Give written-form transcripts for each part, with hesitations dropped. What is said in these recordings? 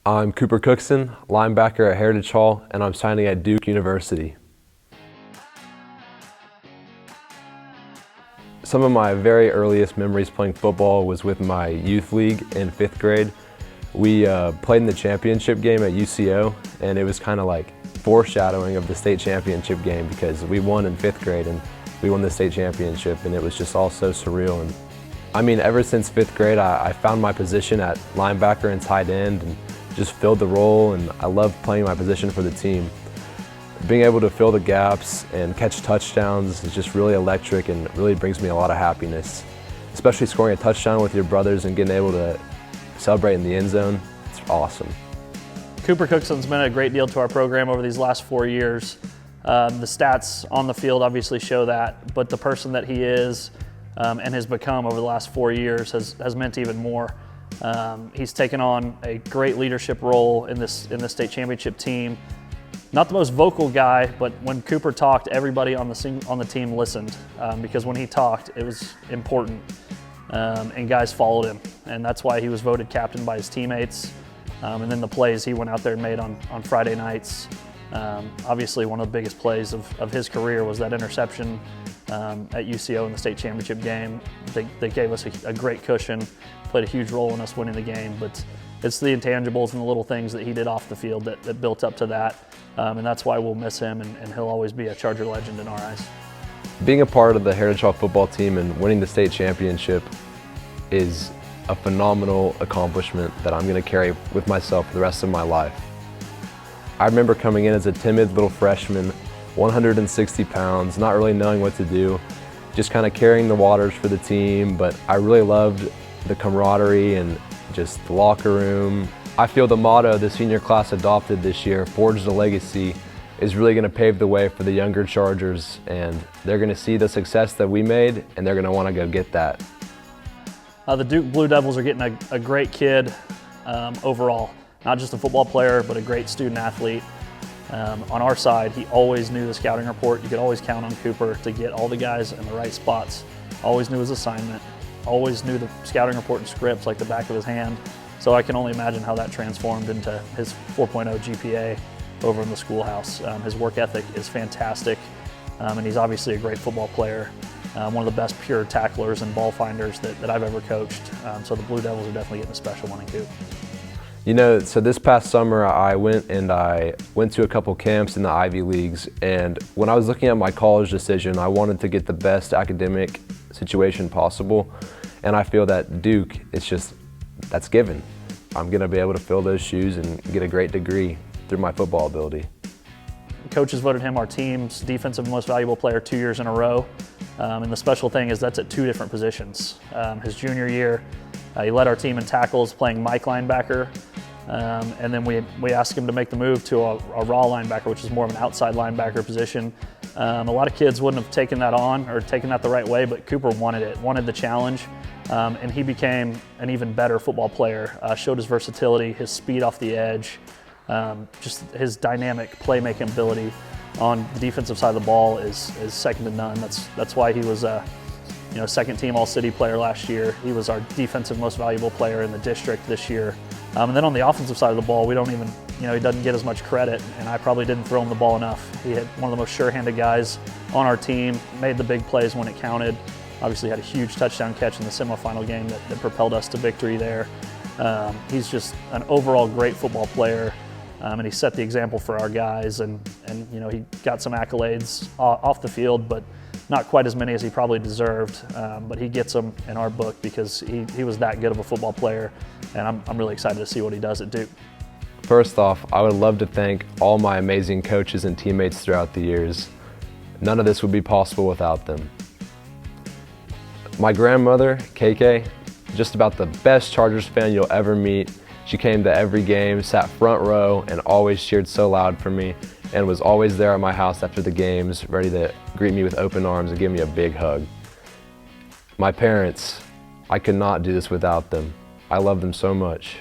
I'm Cooper Cookson, linebacker at Heritage Hall, and I'm signing at Duke University. Some of my very earliest memories playing football was with my youth league in 5th grade. We played in the championship game at UCO, and it was kind of like foreshadowing of the state championship game because we won in 5th grade and we won the state championship, and it was just all so surreal. And I mean, ever since 5th grade, I found my position at linebacker and tight end and just filled the role, and I loved playing my position for the team. Being able to fill the gaps and catch touchdowns is just really electric and really brings me a lot of happiness. Especially scoring a touchdown with your brothers and getting able to celebrate in the end zone, it's awesome. Cooper Cookson's been a great deal to our program over these last 4 years. The stats on the field obviously show that, but the person that he is and has become over the last 4 years has meant even more. He's taken on a great leadership role in this state championship team. Not the most vocal guy, but when Cooper talked, everybody on the team listened because when he talked, it was important, and guys followed him, and that's why he was voted captain by his teammates. And then the plays he went out there and made on Friday nights. Obviously, one of the biggest plays of his career was that interception at UCO in the state championship game. They gave us a great cushion, played a huge role in us winning the game, but it's the intangibles and the little things that he did off the field that built up to that, and that's why we'll miss him, and he'll always be a Charger legend in our eyes. Being a part of the Heritage Hall football team and winning the state championship is a phenomenal accomplishment that I'm going to carry with myself for the rest of my life. I remember coming in as a timid little freshman, 160 pounds, not really knowing what to do, just kind of carrying the waters for the team, but I really loved the camaraderie and just the locker room. I feel the motto the senior class adopted this year, Forge the Legacy, is really going to pave the way for the younger Chargers, and they're going to see the success that we made, and they're going to want to go get that. The Duke Blue Devils are getting a great kid overall. Not just a football player, but a great student athlete. On our side, he always knew the scouting report. You could always count on Cooper to get all the guys in the right spots. Always knew his assignment. Always knew the scouting report and scripts like the back of his hand. So I can only imagine how that transformed into his 4.0 GPA over in the schoolhouse. His work ethic is fantastic, and he's obviously a great football player. One of the best pure tacklers and ball finders that I've ever coached. So the Blue Devils are definitely getting a special one in Coop. You know, so this past summer I went to a couple camps in the Ivy Leagues, and when I was looking at my college decision, I wanted to get the best academic situation possible, and I feel that Duke, that's given. I'm gonna be able to fill those shoes and get a great degree through my football ability. Coaches voted him our team's defensive most valuable player 2 years in a row, and the special thing is that's at 2 different positions. His junior year, he led our team in tackles playing Mike linebacker, and then we asked him to make the move to a raw linebacker, which is more of an outside linebacker position. A lot of kids wouldn't have taken that on or taken that the right way, but Cooper wanted the challenge, and he became an even better football player, showed his versatility, his speed off the edge, just his dynamic playmaking ability on the defensive side of the ball is second to none. That's why he was second team All-City player last year. He was our defensive most valuable player in the district this year. And then on the offensive side of the ball, he doesn't get as much credit, and I probably didn't throw him the ball enough. He had one of the most sure-handed guys on our team, made the big plays when it counted. Obviously had a huge touchdown catch in the semifinal game that propelled us to victory there. He's just an overall great football player, and he set the example for our guys, and he got some accolades off the field, but not quite as many as he probably deserved, but he gets them in our book because he was that good of a football player, and I'm really excited to see what he does at Duke. First off, I would love to thank all my amazing coaches and teammates throughout the years. None of this would be possible without them. My grandmother, KK, just about the best Chargers fan you'll ever meet. She came to every game, sat front row, and always cheered so loud for me, and was always there at my house after the games, ready to greet me with open arms and give me a big hug. My parents, I could not do this without them. I love them so much.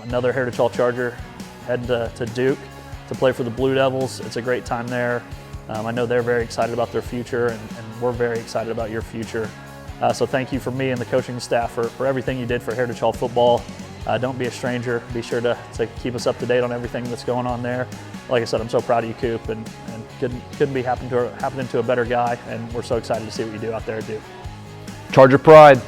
Another Heritage Hall Charger heading to Duke to play for the Blue Devils. It's a great time there. I know they're very excited about their future, and we're very excited about your future. So thank you from me and the coaching staff for everything you did for Heritage Hall football. Don't be a stranger. Be sure to keep us up to date on everything that's going on there. Like I said, I'm so proud of you, Coop, and couldn't be happening to a better guy, and we're so excited to see what you do out there at Duke. Charger pride.